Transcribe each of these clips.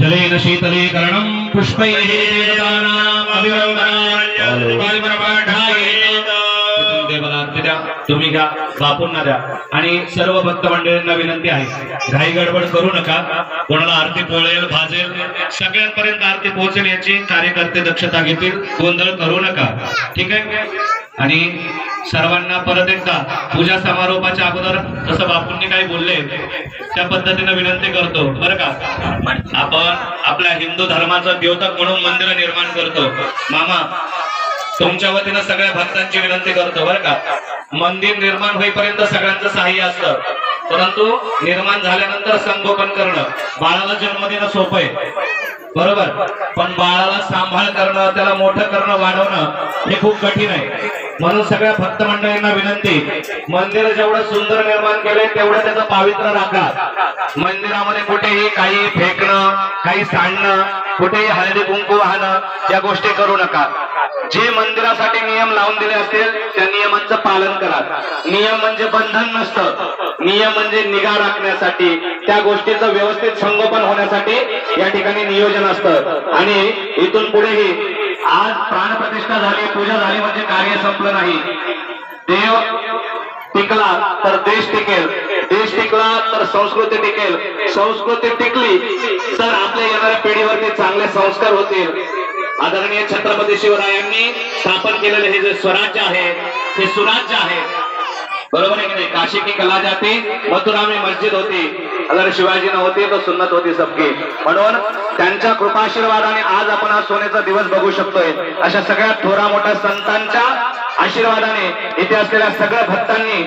जलेन शीतलीकरणं पुष्पैः देवतानाम् देवाला तुम्ही घ्या, बापूंना द्या आणि सर्व भक्त मंडळींना विनंती आहे घाई गडबड करू नका. कोणाला आरती पोळेल भाजेल सगळ्यांपर्यंत आरती पोहोचेल याची कार्यकर्ते दक्षता घेतील. गोंधळ करू नका, ठीक आहे. आणि सर्वांना परत एकदा पूजा समारोपाच्या अगोदर जसं बापूंनी काही बोलले त्या पद्धतीने विनंती करतो बरं का. आपण आपल्या हिंदू धर्माचं द्योतक म्हणून मंदिर निर्माण करतो. मामा तुमच्या वतीनं सगळ्या भक्तांची विनंती करतो बरं का. मंदिर निर्माण होईपर्यंत सगळ्यांचं सहाय्य असतं, परंतु निर्माण झाल्यानंतर संगोपन करणं, बाळाला जन्म देणं सोपं आहे बरोबर, पण बाळाला सांभाळ करणं, त्याला मोठं करणं, वाढवणं हे खूप कठीण आहे. म्हणून सगळ्या भक्त मंडळींना विनंती, मंदिर जेवढं सुंदर निर्माण केलंय तेवढं त्याचं पावित्र्य राखा. मंदिरामध्ये कुठेही काही फेकणं, काही सांडणं, कुठेही हळदी कुंकू वाहणं या गोष्टी करू नका. जे मंदिरासाठी नियम लावून दिले असतील त्या नियमांचं पालन करा. नियम म्हणजे बंधन नसतं, नियम म्हणजे निगा राखण्यासाठी, त्या गोष्टीचं व्यवस्थित संगोपन होण्यासाठी या ठिकाणी नियोजन असतं. आणि इथून पुढेही आज प्राणप्रतिष्ठा झाली, पूजा झाली म्हणजे कार्य संपलं नाही. देव टिकला तर देश टिकेल, देश टिकला तर संस्कृती टिकेल, संस्कृती टिकली तर आपल्या येणाऱ्या पिढीवरती चांगले संस्कार होतील. आदरणीय छत्रपती शिवरायांनी स्थापन केलेले हे जे स्वराज्य आहे ते सुराज्य आहे बरोबर आहे की नाही. काशी की कला जाती मथुरा में मस्जिद होती, अगर शिवाजी न होती तो सुन्नत होती सबकी. म्हणून त्यांच्या कृपाशीर्वादाने आज आपण हा सोन्याचा दिवस बघू शकतोय. अशा सगळ्या थोरा मोठ्या संतांच्या आशीर्वादाने इथे असलेल्या सगळ्या भक्तांनी,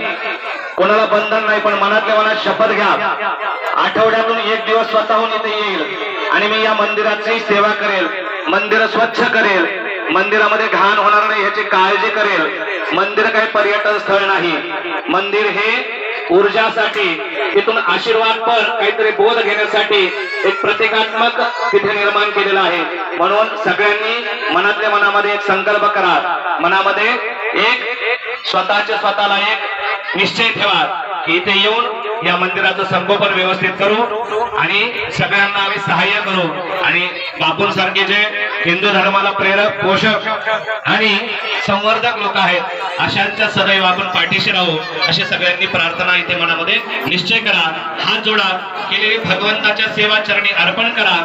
कोणाला बंधन नाही पण मनातल्या मनात शपथ घ्या, आठवड्यातून एक दिवस स्वतःहून इथे येईल आणि मी या मंदिराची सेवा करेल, मंदिर स्वच्छ करेल, मंदिरामध्ये घाण होणार नाही याची काळजी करेल. मंदिर काही पर्यटन स्थळ नाही, मंदिर हे ऊर्जासाठी, तिथून आशीर्वाद पर काहीतरी बोध घेण्यासाठी एक प्रतिकात्मक तिथे निर्माण केलेलं आहे. म्हणून सगळ्यांनी मनातल्या मनामध्ये एक संकल्प करा, मनामध्ये एक स्वतःला एक निश्चय ठेवा की इथे येऊन या मंदिराचं संगोपन व्यवस्थित करू आणि सगळ्यांना आम्ही सहाय्य करू. आणि बापूंसारखे जे हिंदू धर्माला प्रेरक, पोषक आणि संवर्धक लोक आहेत अशांच्या सदैव आपण पाठीशी राहू अशी सगळ्यांनी प्रार्थना इथे मनामध्ये निश्चय करा. हात जोडा, केलेली भगवंताच्या सेवा चरणी अर्पण करा.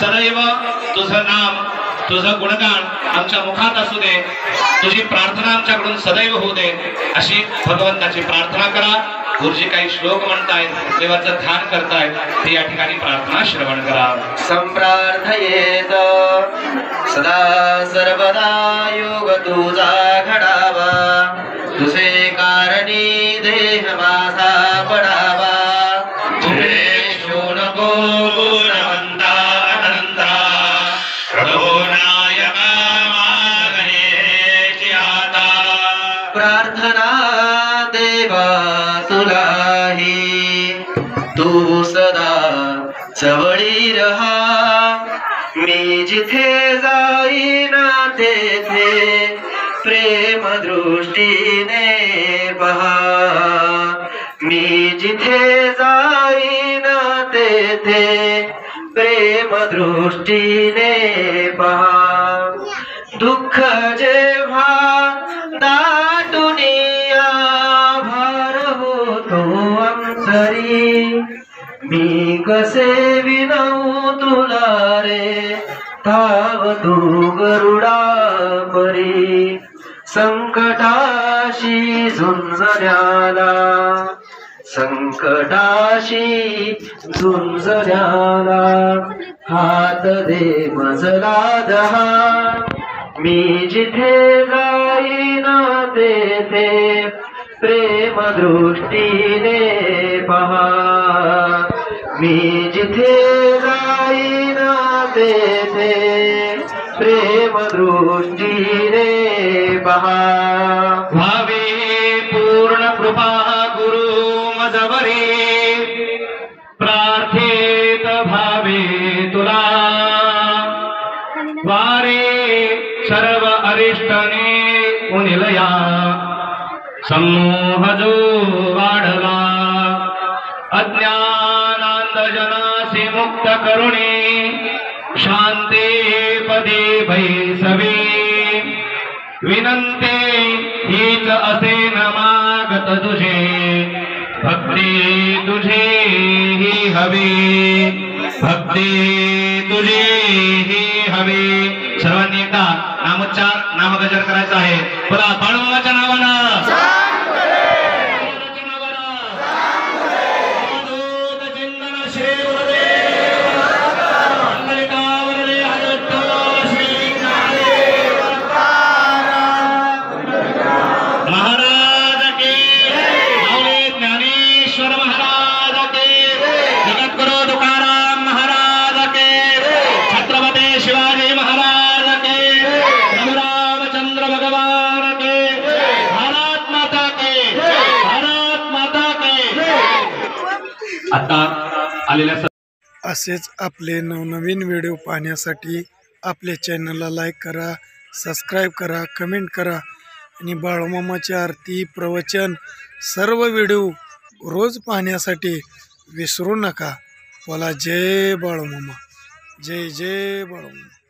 सदैव तुझं नाम, तुझं गुणगान आमच्या मुखात असू दे, तुझी प्रार्थना आमच्याकडून सदैव होऊ दे अशी भगवंताची प्रार्थना करा. गुरुजी काही श्लोक म्हणतायत, देवाचं ध्यान करतायत, ते या ठिकाणी प्रार्थना श्रवण करा. संप्रार्थयेत सदा सर्वदा योग तुझा घडावा, तुझे कारणी देह माझा पडावा. नको गुणवंता अनंता प्रभो नायका मागण्याची आता. प्रार्थना देवा तुलाही, तू सदा जवळी रहा. मी जिथे जाईन तेथे प्रेम दृष्टीने पहा. मी जिथे जाईन तेथे प्रेम दृष्टीने पहा. दुःख जेव्हा दाटुनिया भार होतो अंतरी, मी कसे विनवू तुला रे धाव तू गरुडा परी. संकटाशी झुंजण्याला, संकटाशी झुंजण्याला हात दे मजला दहा. मी जिथे जाईन तेथे प्रेम दृष्टीने पहा. मी जिथे जाईन तेथे प्रेम दृष्टीने पहा. भावे पूर्ण कृपा गुरु मजवरे, प्रार्थेत भावे तुला. वारे सर्व अरिष्टने उनिलया, समूह जो वाढ मुक्त करुणी शांती पदी भैसवी विनंती हीच असे न मागत तुझे भक्ती तुझी ही हवी भक्ती तुझी ही हवी सर्वांनी एकदा नामोच्चार नामगजर करायचा आहे बोला बाळूमामाच्या नावानं आता आलेल्या असेच आपले नवनवीन व्हिडिओ पाहण्यासाठी आपल्या चॅनलला लाईक करा, सबस्क्राईब करा, कमेंट करा आणि बाळूमामाची आरती प्रवचन सर्व व्हिडिओ रोज पाहण्यासाठी विसरू नका. बोला जय बाळूमामा, जय जय बाळूमामा.